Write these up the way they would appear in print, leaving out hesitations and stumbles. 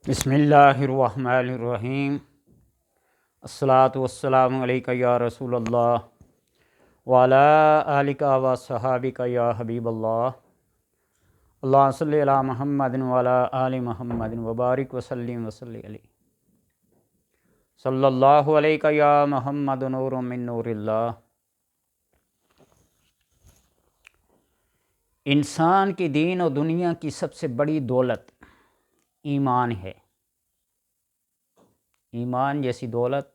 بسم اللہ الرحمن الرحیم۔ الصلاۃ والسلام علیک یا رسول اللہ وعلی آلک و صحابک یا حبیب اللہ۔ اللہ صلی علی محمد وعلی آل محمد وبارک وسلم وصلی علیہ صلی اللہ علیہ یا محمد نور من نور اللہ۔ انسان کی دین و دنیا کی سب سے بڑی دولت ایمان ہے۔ ایمان جیسی دولت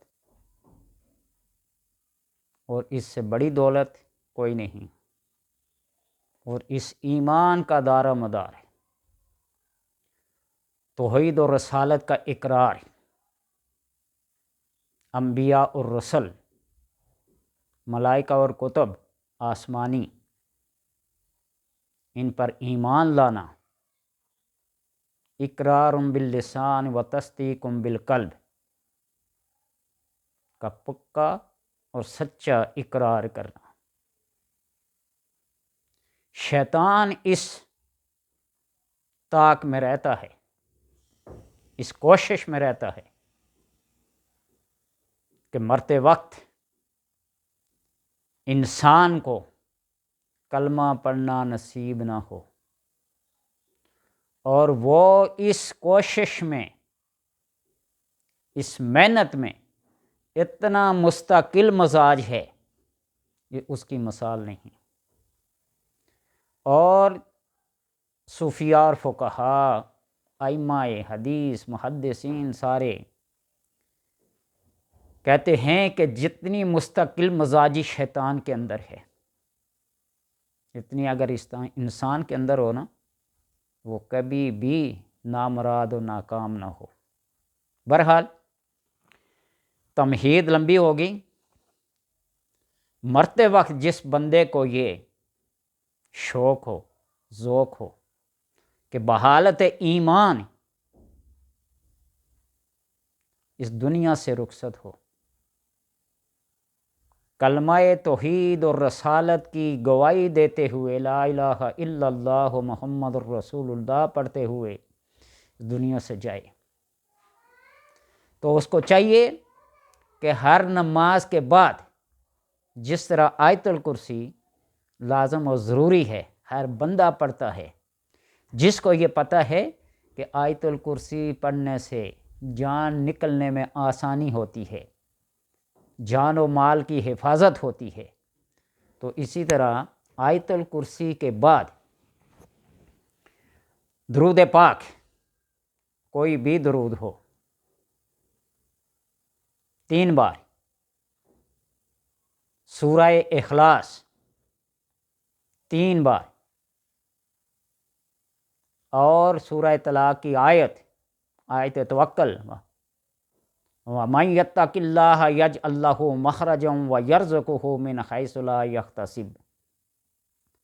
اور اس سے بڑی دولت کوئی نہیں، اور اس ایمان کا دار و مدار ہے توحید و رسالت کا اقرار، انبیاء اور رسل، ملائکہ اور کتب آسمانی، ان پر ایمان لانا، اقرار باللسان و تصدیق بالقلب کا پکا اور سچا اقرار کرنا۔ شیطان اس طاق میں رہتا ہے، اس کوشش میں رہتا ہے کہ مرتے وقت انسان کو کلمہ پڑھنا نصیب نہ ہو، اور وہ اس کوشش میں، اس محنت میں اتنا مستقل مزاج ہے، یہ اس کی مثال نہیں۔ اور صوفیاء اور فقہاء، ائمہ حدیث، محدثین سارے کہتے ہیں کہ جتنی مستقل مزاجی شیطان کے اندر ہے، اتنی اگر انسان کے اندر ہو نا، وہ کبھی بھی نامراد و ناکام نہ ہو۔ بہرحال تمہید لمبی ہوگی۔ مرتے وقت جس بندے کو یہ شوق ہو، ذوق ہو کہ بحالت ایمان اس دنیا سے رخصت ہو، کلمہ توحید اور رسالت کی گواہی دیتے ہوئے، لا الہ الا اللہ محمد الرسول اللہ پڑھتے ہوئے دنیا سے جائے، تو اس کو چاہیے کہ ہر نماز کے بعد جس طرح آیت الکرسی لازم و ضروری ہے، ہر بندہ پڑھتا ہے، جس کو یہ پتہ ہے کہ آیت الکرسی پڑھنے سے جان نکلنے میں آسانی ہوتی ہے، جان و مال کی حفاظت ہوتی ہے، تو اسی طرح آیت الکرسی کے بعد درود پاک، کوئی بھی درود ہو، 3 بار، سورہ اخلاص 3 بار، اور سورہ طلاق کی آیت توکل، وَمَن يَتَّقِ اللَّهَ يَجْعَل لَّهُ مَخْرَجًا وَيَرْزُقْهُ مِنْ حَيْثُ لَا يَحْتَسِبُ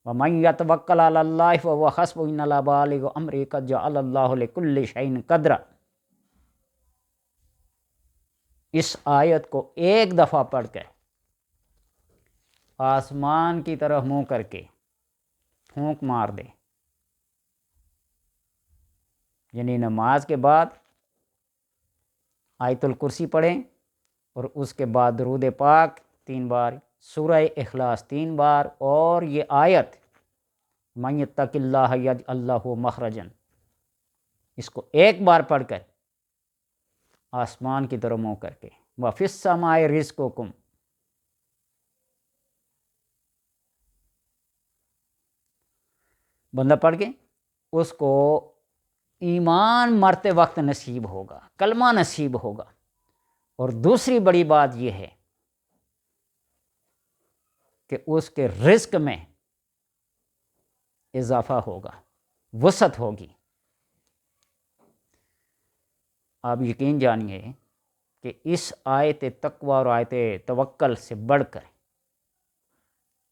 وَمَن يَتَوَكَّلْ عَلَى اللَّهِ فَهُوَ حَسْبُهُ إِنَّ اللَّهَ بَالِغُ أَمْرِهِ قَدْ جَعَلَ اللَّهُ لِكُلِّ شَيْءٍ قَدْرًا۔ اس آیت کو ایک دفعہ پڑھ کر آسمان کی طرف منہ کر کے پھونک مار دے، یعنی نماز کے بعد آیت الکرسی پڑھیں، اور اس کے بعد درود پاک 3 بار، سورہ اخلاص 3 بار، اور یہ آیت مَن یتق اللہ یجعل لہ مخرجا، اس کو ایک بار پڑھ کر آسمان کی طرف منہ کر کے، وَفِي السَّمَاءِ رِزْقُکُم، بندہ پڑھ کے اس کو ایمان مرتے وقت نصیب ہوگا، کلمہ نصیب ہوگا۔ اور دوسری بڑی بات یہ ہے کہ اس کے رزق میں اضافہ ہوگا، وسعت ہوگی۔ آپ یقین جانیے کہ اس آیت تقوی اور آیت توکل سے بڑھ کر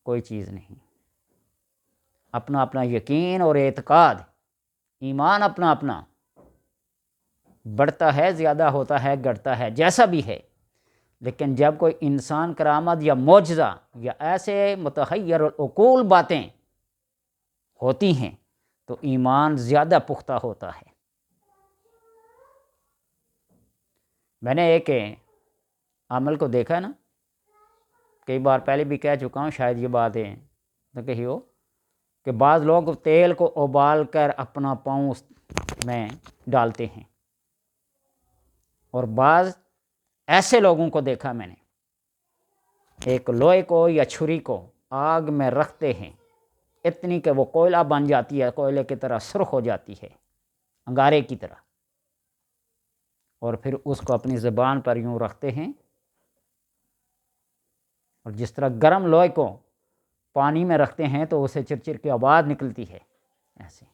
کوئی چیز نہیں۔ اپنا اپنا یقین اور اعتقاد، ایمان اپنا اپنا بڑھتا ہے، زیادہ ہوتا ہے، گھٹتا ہے، جیسا بھی ہے، لیکن جب کوئی انسان کرامت یا معجزہ یا ایسے متحیر العقول باتیں ہوتی ہیں تو ایمان زیادہ پختہ ہوتا ہے۔ میں نے ایک عمل کو دیکھا نا، کئی بار پہلے بھی کہہ چکا ہوں، شاید یہ بات ہے نہ کہی ہو، کہ بعض لوگ تیل کو ابال کر اپنا پاؤں اس میں ڈالتے ہیں، اور بعض ایسے لوگوں کو دیکھا میں نے، ایک لوہے کو یا چھری کو آگ میں رکھتے ہیں اتنی کہ وہ کوئلہ بن جاتی ہے، کوئلے کی طرح سرخ ہو جاتی ہے، انگارے کی طرح، اور پھر اس کو اپنی زبان پر یوں رکھتے ہیں، اور جس طرح گرم لوہے کو پانی میں رکھتے ہیں تو اسے چرچر کی آواز نکلتی ہے ایسے۔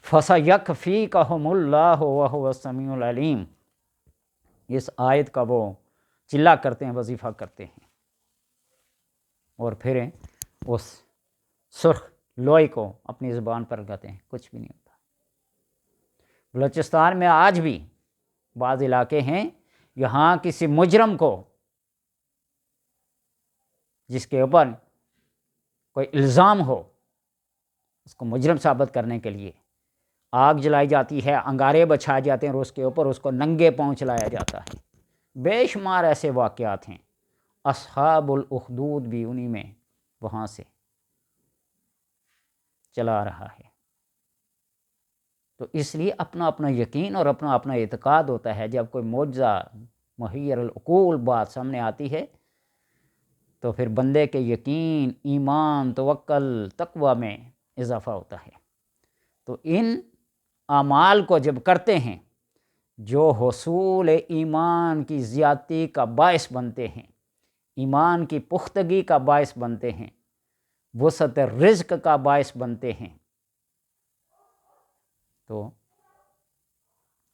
فَسَيَكْفِيكَهُمُ اللَّهُ وَهُوَ السَّمِيعُ الْعَلِيمُ، اس آیت کا وہ چلا کرتے ہیں، وظیفہ کرتے ہیں، اور پھر اس سرخ لوہے کو اپنی زبان پر لگاتے ہیں، کچھ بھی نہیں ہوتا۔ بلوچستان میں آج بھی بعض علاقے ہیں، یہاں کسی مجرم کو جس کے اوپر کوئی الزام ہو، اس کو مجرم ثابت کرنے کے لیے آگ جلائی جاتی ہے، انگارے بچھائے جاتے ہیں، اور اس کے اوپر اس کو ننگے پاؤں چلایا جاتا ہے۔ بے شمار ایسے واقعات ہیں، اصحاب الاخدود بھی انہی میں وہاں سے چلا رہا ہے۔ تو اس لیے اپنا اپنا یقین اور اپنا اپنا اعتقاد ہوتا ہے۔ جب کوئی معجزہ محیر العقول بات سامنے آتی ہے تو پھر بندے کے یقین، ایمان، توکل، تقوی میں اضافہ ہوتا ہے۔ تو ان اعمال کو جب کرتے ہیں جو حصول ایمان کی زیادتی کا باعث بنتے ہیں، ایمان کی پختگی کا باعث بنتے ہیں، وسعت رزق کا باعث بنتے ہیں، تو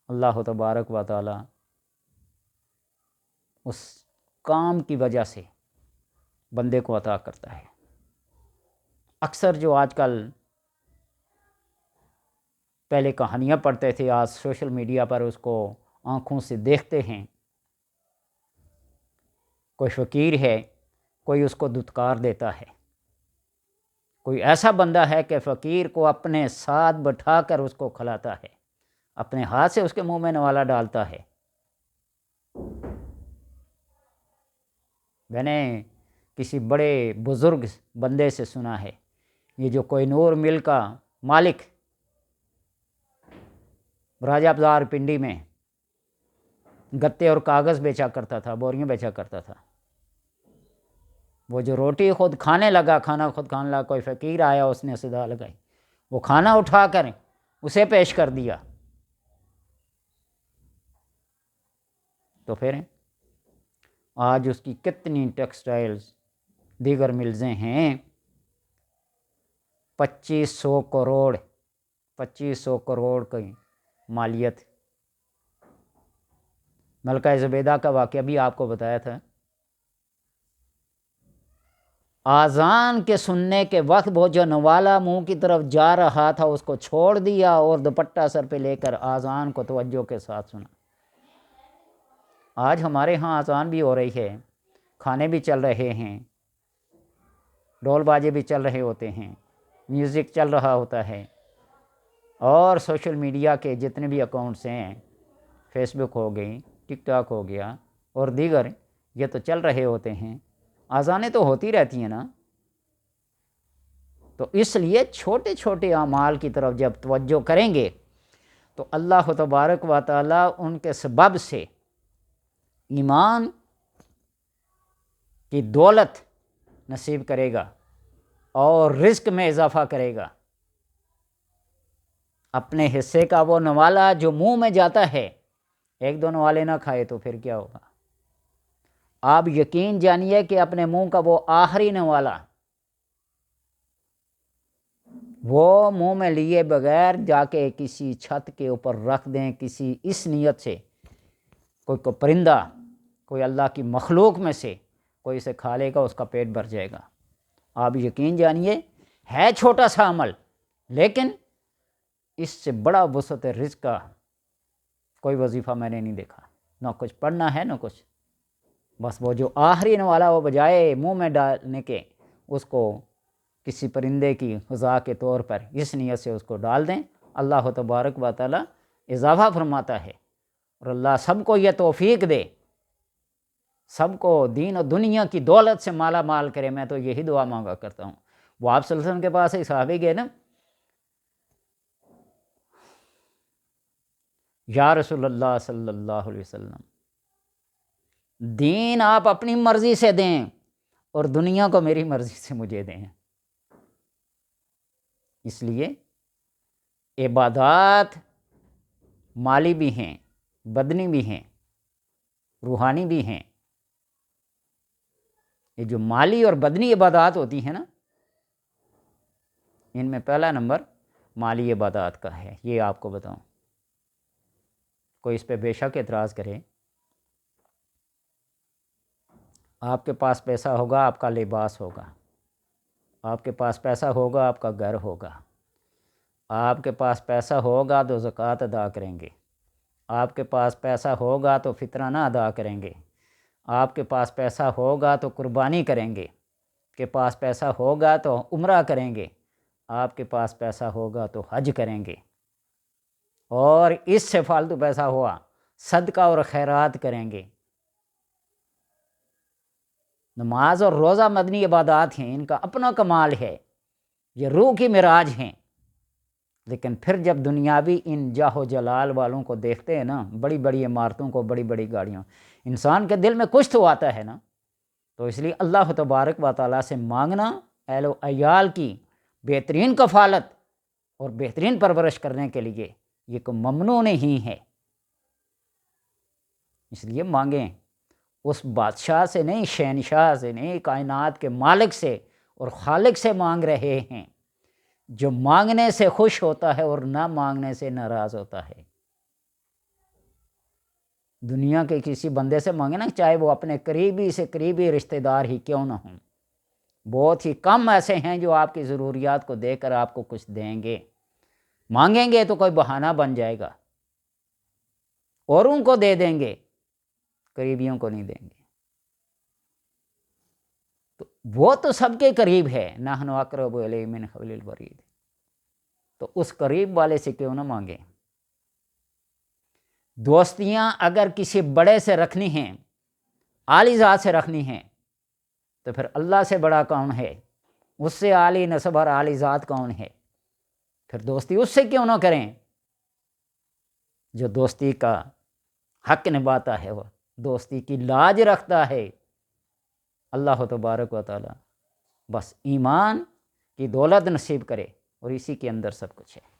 اللہ تبارک و تعالی اس کام کی وجہ سے بندے کو عطا کرتا ہے۔ اکثر جو آج کل پہلے کہانیاں پڑھتے تھے، آج سوشل میڈیا پر اس کو آنکھوں سے دیکھتے ہیں، کوئی فقیر ہے، کوئی اس کو دھتکار دیتا ہے، کوئی ایسا بندہ ہے کہ فقیر کو اپنے ساتھ بٹھا کر اس کو کھلاتا ہے، اپنے ہاتھ سے اس کے منہ میں نوالا ڈالتا ہے۔ میں نے کسی بڑے بزرگ بندے سے سنا ہے، یہ جو کوہ نور مل کا مالک راجہ بازار پنڈی میں گتے اور کاغذ بیچا کرتا تھا، بوریاں بیچا کرتا تھا، وہ جو روٹی خود کھانے لگا، کھانا خود کھانے لگا، کوئی فقیر آیا، اس نے صدا لگائی، وہ کھانا اٹھا کر اسے پیش کر دیا۔ تو پھر آج اس کی کتنی ٹیکسٹائلز، دیگر ملزیں ہیں، 2500 کروڑ کی مالیت۔ ملکہ زبیدہ کا واقعہ بھی آپ کو بتایا تھا، آذان کے سننے کے وقت وہ جو نوالا منہ کی طرف جا رہا تھا اس کو چھوڑ دیا اور دوپٹہ سر پہ لے کر آذان کو توجہ کے ساتھ سنا۔ آج ہمارے ہاں آذان بھی ہو رہی ہے، کھانے بھی چل رہے ہیں، ڈول باجے بھی چل رہے ہوتے ہیں، میوزک چل رہا ہوتا ہے، اور سوشل میڈیا کے جتنے بھی اکاؤنٹس ہیں، فیس بک ہو گئی، ٹک ٹاک ہو گیا اور دیگر، یہ تو چل رہے ہوتے ہیں، آذانیں تو ہوتی رہتی ہیں نا۔ تو اس لیے چھوٹے چھوٹے اعمال کی طرف جب توجہ کریں گے تو اللہ تبارک و تعالیٰ ان کے سبب سے ایمان کی دولت نصیب کرے گا اور رزق میں اضافہ کرے گا۔ اپنے حصے کا وہ نوالا جو منہ میں جاتا ہے، ایک دو نوالے نہ کھائے تو پھر کیا ہوگا؟ آپ یقین جانیے کہ اپنے منہ کا وہ آخری نوالا وہ منہ میں لیے بغیر جا کے کسی چھت کے اوپر رکھ دیں، کسی اس نیت سے کوئی پرندہ، کوئی اللہ کی مخلوق میں سے کوئی اسے کھا لے گا، اس کا پیٹ بھر جائے گا۔ آپ یقین جانیے ہے چھوٹا سا عمل، لیکن اس سے بڑا وسعت رزق کا کوئی وظیفہ میں نے نہیں دیکھا، نہ کچھ پڑھنا ہے نہ کچھ، بس وہ جو آخری والا وہ بجائے منہ میں ڈالنے کے اس کو کسی پرندے کی غذا کے طور پر اس نیت سے اس کو ڈال دیں، اللہ تبارک و تعالی اضافہ فرماتا ہے اور اللہ سب کو یہ توفیق دے، سب کو دین اور دنیا کی دولت سے مالا مال کرے۔ میں تو یہی دعا مانگا کرتا ہوں۔ وہ آپ صلی اللہ علیہ وسلم کے پاس ایک صحابی گئے نا، یا رسول اللہ صلی اللہ علیہ وسلم، دین آپ اپنی مرضی سے دیں اور دنیا کو میری مرضی سے مجھے دیں۔ اس لیے عبادات مالی بھی ہیں، بدنی بھی ہیں، روحانی بھی ہیں۔ یہ جو مالی اور بدنی عبادات ہوتی ہیں نا، ان میں پہلا نمبر مالی عبادات کا ہے۔ یہ آپ کو بتاؤں، کوئی اس پہ بے شک اعتراض کرے، آپ کے پاس پیسہ ہوگا آپ کا لباس ہوگا، آپ کے پاس پیسہ ہوگا آپ کا گھر ہوگا، آپ کے پاس پیسہ ہوگا تو زکوٰۃ ادا کریں گے، آپ کے پاس پیسہ ہوگا تو فطرانہ ادا کریں گے، آپ کے پاس پیسہ ہوگا تو قربانی کریں گے، کے پاس پیسہ ہوگا تو عمرہ کریں گے، آپ کے پاس پیسہ ہوگا تو حج کریں گے، اور اس سے فالتو پیسہ ہوا صدقہ اور خیرات کریں گے۔ نماز اور روزہ مدنی عبادات ہیں، ان کا اپنا کمال ہے، یہ روح کی معراج ہیں۔ لیکن پھر جب دنیاوی ان جاہ و جلال والوں کو دیکھتے ہیں نا، بڑی بڑی عمارتوں کو، بڑی بڑی گاڑیوں، انسان کے دل میں کچھ تو آتا ہے نا۔ تو اس لیے اللہ تبارک و تعالیٰ سے مانگنا اہل و عیال کی بہترین کفالت اور بہترین پرورش کرنے کے لیے یہ کوئی ممنوع نہیں ہے۔ اس لیے مانگیں، اس بادشاہ سے نہیں، شہنشاہ سے نہیں، کائنات کے مالک سے اور خالق سے مانگ رہے ہیں، جو مانگنے سے خوش ہوتا ہے اور نہ مانگنے سے ناراض ہوتا ہے۔ دنیا کے کسی بندے سے مانگے نا، چاہے وہ اپنے قریبی سے قریبی رشتہ دار ہی کیوں نہ ہوں، بہت ہی کم ایسے ہیں جو آپ کی ضروریات کو دے کر آپ کو کچھ دیں گے۔ مانگیں گے تو کوئی بہانہ بن جائے گا، اوروں کو دے دیں گے، قریبیوں کو نہیں دیں گے۔ تو وہ تو سب کے قریب ہے، نحن اقرب الیہ من حبل الورید، تو اس قریب والے سے کیوں نہ مانگیں۔ دوستیاں اگر کسی بڑے سے رکھنی ہیں، عالی ذات سے رکھنی ہیں، تو پھر اللہ سے بڑا کون ہے؟ اس سے عالی نسب اور عالی ذات کون ہے؟ پھر دوستی اس سے کیوں نہ کریں جو دوستی کا حق نبھاتا ہے، وہ دوستی کی لاج رکھتا ہے۔ اللہ تبارک و تعالی بس ایمان کی دولت نصیب کرے، اور اسی کے اندر سب کچھ ہے۔